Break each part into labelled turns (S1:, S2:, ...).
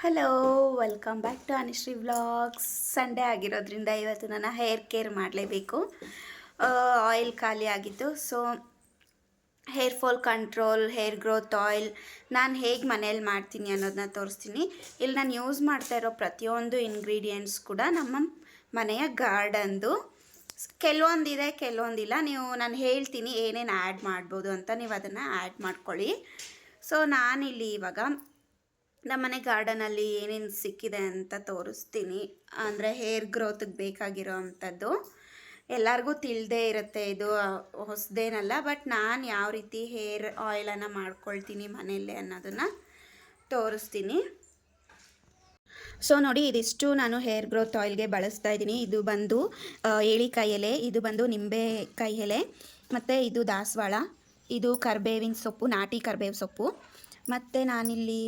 S1: Hello, welcome back to Anushree vlogs. Sunday ಆಗಿರೋದ್ರಿಂದ ಇವತ್ತು ನಾನು ಹೇರ್ ಕೇರ್ ಮಾಡಲೇಬೇಕು. ಆಯಿಲ್ ಖಾಲಿ ಆಗಿತ್ತು. So hair fall control, hair growth oil ನಾನು ಹೇಗೆ ಮನೇಲಿ ಮಾಡ್ತೀನಿ ಅನ್ನೋದನ್ನ ತೋರಿಸ್ತೀನಿ. ಇಲ್ಲಿ ನಾನು ಯೂಸ್ ಮಾಡ್ತಾ ಇರೋ ಪ್ರತಿಯೊಂದು ಇಂಗ್ರೀಡಿಯೆಂಟ್ಸ್ ಕೂಡ ನಮ್ಮ ಮನೆಯ ಗಾರ್ಡನ್ದು. ಕೆಲವೊಂದಿದೆ, ಕೆಲವೊಂದಿಲ್ಲ. ನಾನು ಹೇಳ್ತೀನಿ ಏನೇನು ಆ್ಯಡ್ ಮಾಡ್ಬೋದು ಅಂತ, ನೀವು ಅದನ್ನು ಆ್ಯಡ್ ಮಾಡ್ಕೊಳ್ಳಿ. ಸೊ ನಾನಿಲ್ಲಿ ಇವಾಗ ನಮ್ಮನೆ ಗಾರ್ಡನಲ್ಲಿ ಏನೇನು ಸಿಕ್ಕಿದೆ ಅಂತ ತೋರಿಸ್ತೀನಿ. ಅಂದರೆ ಹೇರ್ ಗ್ರೋತ್ಗೆ ಬೇಕಾಗಿರೋ ಅಂಥದ್ದು ಎಲ್ಲರಿಗೂ ತಿಳಿದೇ ಇರುತ್ತೆ, ಇದು ಹೊಸದೇನಲ್ಲ. ಬಟ್ ನಾನು ಯಾವ ರೀತಿ ಹೇರ್ ಆಯಿಲನ್ನು ಮಾಡ್ಕೊಳ್ತೀನಿ ಮನೆಯಲ್ಲೇ ಅನ್ನೋದನ್ನು ತೋರಿಸ್ತೀನಿ. ಸೊ ನೋಡಿ, ಇದಿಷ್ಟು ನಾನು ಹೇರ್ ಗ್ರೋತ್ ಆಯಿಲ್ಗೆ ಬಳಸ್ತಾ ಇದ್ದೀನಿ. ಇದು ಬಂದು ಏಳಿಕಾಯಿ ಎಲೆ, ಇದು ಬಂದು ನಿಂಬೆಕಾಯಿ ಎಲೆ, ಮತ್ತು ಇದು ದಾಸವಾಳ, ಇದು ಕರಿಬೇವಿನ ಸೊಪ್ಪು, ನಾಟಿ ಕರಿಬೇವು ಸೊಪ್ಪು, ಮತ್ತು ನಾನಿಲ್ಲಿ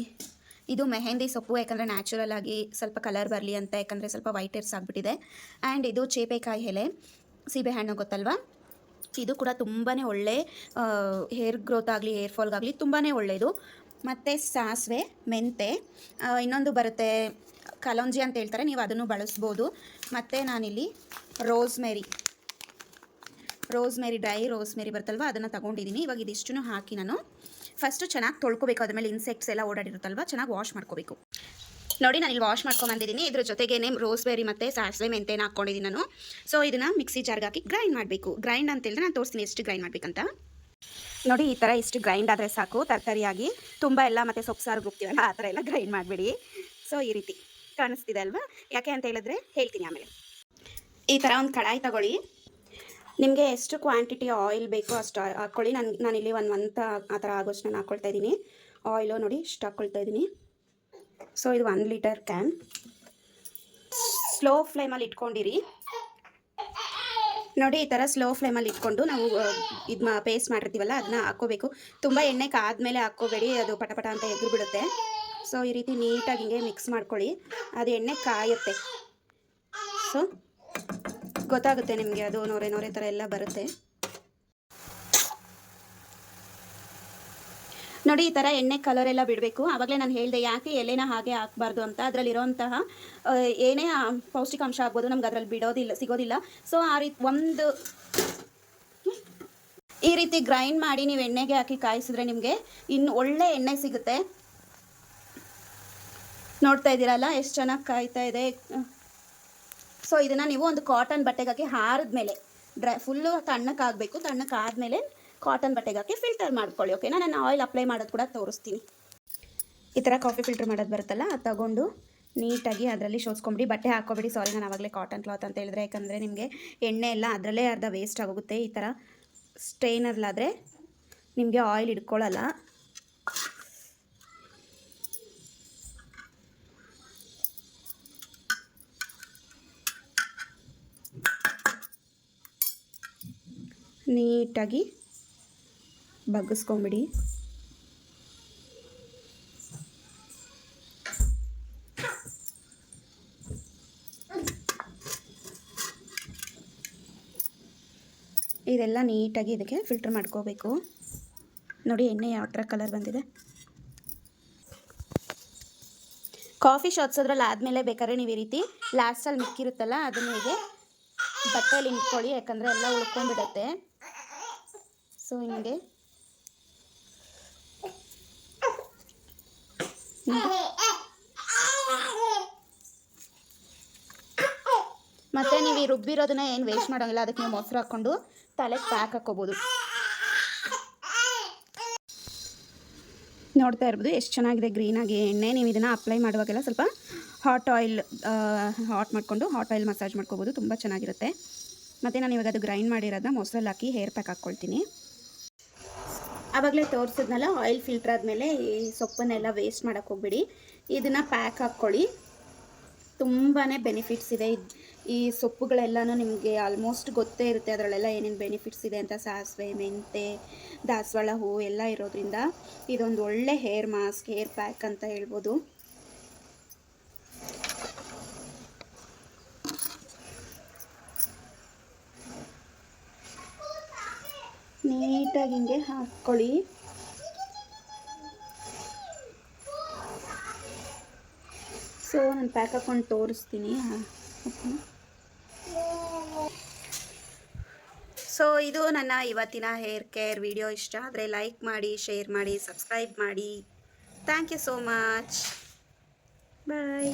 S1: ಇದು ಮೆಹಂದಿ ಸೊಪ್ಪು, ಯಾಕಂದರೆ ನ್ಯಾಚುರಲ್ ಆಗಿ ಸ್ವಲ್ಪ ಕಲರ್ ಬರಲಿ ಅಂತ, ಯಾಕಂದರೆ ಸ್ವಲ್ಪ ವೈಟ್ ಹೇರ್ಸ್ ಆಗಿಬಿಟ್ಟಿದೆ. ಆ್ಯಂಡ್ ಇದು ಚೇಪೆಕಾಯಿ ಎಲೆ, ಸೀಬೆಹಣ್ಣು ಗೊತ್ತಲ್ವ, ಇದು ಕೂಡ ತುಂಬಾ ಒಳ್ಳೆ ಹೇರ್ ಗ್ರೋತ್ ಆಗಲಿ ಹೇರ್ ಫಾಲ್ಗಾಗಲಿ ತುಂಬಾ ಒಳ್ಳೆಯದು. ಮತ್ತು ಸಾಸಿವೆ, ಮೆಂತೆ, ಇನ್ನೊಂದು ಬರುತ್ತೆ ಕಲೋಂಜಿ ಅಂತ ಹೇಳ್ತಾರೆ, ನೀವು ಅದನ್ನು ಬಳಸ್ಬೋದು. ಮತ್ತು ನಾನಿಲ್ಲಿ ರೋಸ್ಮೆರಿ, ಡ್ರೈ ರೋಸ್ಮೆರಿ ಬರುತ್ತಲ್ವ, ಅದನ್ನು ತೊಗೊಂಡಿದ್ದೀನಿ. ಇವಾಗ ಇದಿಷ್ಟು ಹಾಕಿ ನಾನು ಫಸ್ಟು ಚೆನ್ನಾಗಿ ತೊಳ್ಕೊಬೇಕು. ಅದ್ರ ಮೇಲೆ ಇನ್ಸೆಕ್ಟ್ಸ್ ಎಲ್ಲ ಓಡಾಡಿರುತ್ತಲ್ವ, ಚೆನ್ನಾಗಿ ವಾಶ್ ಮಾಡ್ಕೋಬೇಕು. ನೋಡಿ, ನಾನು ಇಲ್ಲಿ ವಾಶ್ ಮಾಡ್ಕೊಂಬಂದಿದ್ದೀನಿ. ಇದ್ರ ಜೊತೆಗೇನೆ ರೋಸ್ಬೆರಿ ಮತ್ತು ಸಾಸಿವೆ ಮೆಂತೆನ ಹಾಕ್ಕೊಂಡಿದ್ದೀನಿ ನಾನು. ಸೊ ಇದನ್ನು ಮಿಕ್ಸಿ ಜಾರ್ಗೆ ಹಾಕಿ ಗ್ರೈಂಡ್ ಮಾಡಬೇಕು. ಗ್ರೈಂಡ್ ಅಂತ ಹೇಳಿದ್ರೆ ನಾನು ತೋರಿಸ್ತೀನಿ ಎಷ್ಟು ಗ್ರೈಂಡ್ ಮಾಡಬೇಕಂತ. ನೋಡಿ, ಈ ಥರ ಇಷ್ಟು ಗ್ರೈಂಡ್ ಆದರೆ ಸಾಕು. ತರಕಾರಿಯಾಗಿ ತುಂಬ ಎಲ್ಲ ಮತ್ತು ಸೊಪ್ಪು ಸಾರು ಹೋಗ್ತೀವಲ್ಲ, ಆ ಥರ ಎಲ್ಲ ಗ್ರೈಂಡ್ ಮಾಡಬೇಡಿ. ಸೊ ಈ ರೀತಿ ಕಾಣಿಸ್ತಿದೆ ಅಲ್ವಾ? ಯಾಕೆ ಅಂತ ಹೇಳಿದ್ರೆ ಹೇಳ್ತೀನಿ ಆಮೇಲೆ. ಈ ಥರ ಒಂದು ಕಡಾಯಿ ತಗೊಳ್ಳಿ. ನಿಮಗೆ ಎಷ್ಟು ಕ್ವಾಂಟಿಟಿ ಆಯಿಲ್ ಬೇಕೋ ಅಷ್ಟು ಹಾಕ್ಕೊಳ್ಳಿ. ನಾನಿಲ್ಲಿ ಒಂದು ಆ ಥರ ಆಗೋಷ್ಟು ನಾನು ಹಾಕ್ಕೊಳ್ತಾ ಇದ್ದೀನಿ. ಆಯಿಲು ನೋಡಿ ಇಷ್ಟು ಹಾಕ್ಕೊಳ್ತಾ ಇದ್ದೀನಿ. ಸೊ ಇದು 1 ಲೀಟರ್ ಕ್ಯಾನ್. ಸ್ಲೋ ಫ್ಲೇಮಲ್ಲಿ ಇಟ್ಕೊಂಡಿರಿ. ನೋಡಿ, ಈ ಥರ ಸ್ಲೋ ಫ್ಲೇಮಲ್ಲಿ ಇಟ್ಕೊಂಡು ನಾವು ಇದು ಪೇಸ್ಟ್ ಮಾಡಿರ್ತೀವಲ್ಲ ಅದನ್ನ ಹಾಕ್ಕೋಬೇಕು. ತುಂಬ ಎಣ್ಣೆ ಕಾದ್ಮೇಲೆ ಹಾಕ್ಕೋಬೇಡಿ, ಅದು ಪಟಪಟ ಅಂತ ಎದುರು ಬಿಡುತ್ತೆ. ಸೊ ಈ ರೀತಿ ನೀಟಾಗಿ ಹಿಂಗೆ ಮಿಕ್ಸ್ ಮಾಡ್ಕೊಳ್ಳಿ. ಅದು ಎಣ್ಣೆ ಕಾಯುತ್ತೆ. ಸೊ ಗೊತ್ತಾಗುತ್ತೆ ನಿಮಗೆ, ಅದು ನೊರೆ ಥರ ಎಲ್ಲ ಬರುತ್ತೆ. ನೋಡಿ, ಈ ಥರ ಎಣ್ಣೆ ಕಲರ್ ಎಲ್ಲ ಬಿಡಬೇಕು. ಆವಾಗಲೇ ನಾನು ಹೇಳಿದೆ ಯಾಕೆ ಎಲೆನ ಹಾಗೆ ಹಾಕಬಾರ್ದು ಅಂತ. ಅದರಲ್ಲಿರೋಂತಹ ಏನೇ ಪೌಷ್ಟಿಕಾಂಶ ಆಗ್ಬೋದು ನಮ್ಗೆ ಅದರಲ್ಲಿ ಸಿಗೋದಿಲ್ಲ. ಸೊ ಈ ರೀತಿ ಗ್ರೈಂಡ್ ಮಾಡಿ ನೀವು ಎಣ್ಣೆಗೆ ಹಾಕಿ ಕಾಯಿಸಿದ್ರೆ ನಿಮಗೆ ಇನ್ನು ಒಳ್ಳೆ ಎಣ್ಣೆ ಸಿಗುತ್ತೆ. ನೋಡ್ತಾ ಇದ್ದೀರಲ್ಲ ಎಷ್ಟು ಚೆನ್ನಾಗಿ ಕಾಯ್ತಾ ಇದೆ. ಸೊ ಇದನ್ನು ನೀವು ಒಂದು ಕಾಟನ್ ಬಟ್ಟೆಗೆ ಹಾಕಿ ಹಾರಿದ್ಮೇಲೆ ಫುಲ್ಲು ತಣ್ಣಕ್ಕಾಗಬೇಕು. ತಣ್ಣಕ್ಕಾದ್ಮೇಲೆ ಕಾಟನ್ ಬಟ್ಟೆಗೆ ಹಾಕಿ ಫಿಲ್ಟರ್ ಮಾಡ್ಕೊಳ್ಳಿ. ಓಕೆನಾ? ನಾನು ಆಯಿಲ್ ಅಪ್ಲೈ ಮಾಡೋದು ಕೂಡ ತೋರಿಸ್ತೀನಿ. ಈ ಥರ ಕಾಫಿ ಫಿಲ್ಟರ್ ಮಾಡೋದು ಬರುತ್ತಲ್ಲ, ಅದು ತಗೊಂಡು ನೀಟಾಗಿ ಅದರಲ್ಲಿ ಶೋಧಿಸ್ಕೊಂಬಿಡಿ. ಬಟ್ಟೆ ಹಾಕ್ಕೊಬಿಡಿ. ಸಾರಿ, ನಾನು ಆವಾಗಲೇ ಕಾಟನ್ ಕ್ಲಾತ್ ಅಂತ ಹೇಳಿದ್ರೆ, ಯಾಕಂದರೆ ನಿಮಗೆ ಎಣ್ಣೆ ಎಲ್ಲ ಅದರಲ್ಲೇ ಅರ್ಧ ವೇಸ್ಟ್ ಆಗೋಗುತ್ತೆ. ಈ ಥರ ಸ್ಟ್ರೈನರ್ಲಾದರೆ ನಿಮಗೆ ಆಯಿಲ್ ಇಟ್ಕೊಳ್ಳಲ್ಲ. ನೀಟಾಗಿ ಬಗ್ಗಿಸ್ಕೊಂಬಿಡಿ. ಇದೆಲ್ಲ ನೀಟಾಗಿ ಇದಕ್ಕೆ ಫಿಲ್ಟರ್ ಮಾಡ್ಕೋಬೇಕು. ನೋಡಿ ಎಣ್ಣೆ ಯಾವ ಥರ ಕಲರ್ ಬಂದಿದೆ. ಕಾಫಿ ಶೋಧಿಸೋದ್ರಲ್ಲಿ ಆದಮೇಲೆ ಬೇಕಾದ್ರೆ ನೀವು ಈ ರೀತಿ ಲಾಸ್ಟಲ್ಲಿ ಮಿಕ್ಕಿರುತ್ತಲ್ಲ ಅದನ್ನ ಹೀಗೆ ಬಟ್ಟೆಯಲ್ಲಿ ಇಟ್ಕೊಳ್ಳಿ, ಯಾಕಂದರೆ ಎಲ್ಲ ಉಳ್ಕೊಂಡ್ಬಿಡುತ್ತೆ. ಸೊ ಹಿಂಗೆ ಮತ್ತು ನೀವು ಈ ರುಬ್ಬಿರೋದನ್ನ ಏನು ವೇಸ್ಟ್ ಮಾಡೋಂಗಿಲ್ಲ. ಅದಕ್ಕೆ ನೀವು ಮೊಸರು ಹಾಕ್ಕೊಂಡು ತಲೆಗೆ ಪ್ಯಾಕ್ ಹಾಕ್ಕೋಬೋದು. ನೋಡ್ತಾ ಇರ್ಬೋದು ಎಷ್ಟು ಚೆನ್ನಾಗಿದೆ ಗ್ರೀನಾಗಿ ಎಣ್ಣೆ. ನೀವು ಇದನ್ನು ಅಪ್ಲೈ ಮಾಡುವಾಗೆಲ್ಲ ಸ್ವಲ್ಪ ಹಾಟ್ ಮಾಡಿಕೊಂಡು ಹಾಟ್ ಆಯಿಲ್ ಮಸಾಜ್ ಮಾಡ್ಕೋಬೋದು. ತುಂಬ ಚೆನ್ನಾಗಿರುತ್ತೆ. ಮತ್ತು ನಾನು ಇವಾಗ ಅದು ಗ್ರೈಂಡ್ ಮಾಡಿರೋದನ್ನ ಮೊಸರಲ್ಲಿ ಹಾಕಿ ಹೇರ್ ಪ್ಯಾಕ್ ಹಾಕ್ಕೊಳ್ತೀನಿ. ಆವಾಗಲೇ ತೋರಿಸಿದ್ನಲ್ಲ, ಆಯಿಲ್ ಫಿಲ್ಟರ್ ಆದಮೇಲೆ ಈ ಸೊಪ್ಪನ್ನೆಲ್ಲ ವೇಸ್ಟ್ ಮಾಡೋಕ್ಕೆ ಹೋಗ್ಬಿಡಿ. ಇದನ್ನು ಪ್ಯಾಕ್ ಹಾಕ್ಕೊಳ್ಳಿ. ತುಂಬಾ ಬೆನಿಫಿಟ್ಸ್ ಇದೆ. ಈ ಸೊಪ್ಪುಗಳೆಲ್ಲನೂ ನಿಮಗೆ ಆಲ್ಮೋಸ್ಟ್ ಗೊತ್ತೇ ಇರುತ್ತೆ, ಅದರಲ್ಲೆಲ್ಲ ಏನೇನು ಬೆನಿಫಿಟ್ಸ್ ಇದೆ ಅಂತ. ಸಾಸಿವೆ, ಮೆಂತೆ, ದಾಸವಾಳ ಹೂವು ಎಲ್ಲ ಇರೋದ್ರಿಂದ ಇದೊಂದು ಒಳ್ಳೆ ಹೇರ್ ಮಾಸ್ಕ್, ಹೇರ್ ಪ್ಯಾಕ್ ಅಂತ ಹೇಳ್ಬೋದು. ನೀಟಾಗಿ ಹಿಂಗೆ ಹಾಕ್ಕೊಳ್ಳಿ. ಸೊ ನಾನು ಪ್ಯಾಕ್ ಹಾಕ್ಕೊಂಡು ತೋರಿಸ್ತೀನಿ. ಸೊ ಇದು ನನ್ನ ಇವತ್ತಿನ ಹೇರ್ ಕೇರ್ ವಿಡಿಯೋ. ಇಷ್ಟ ಆದರೆ ಲೈಕ್ ಮಾಡಿ, ಶೇರ್ ಮಾಡಿ, ಸಬ್ಸ್ಕ್ರೈಬ್ ಮಾಡಿ. Thank you so much. Bye.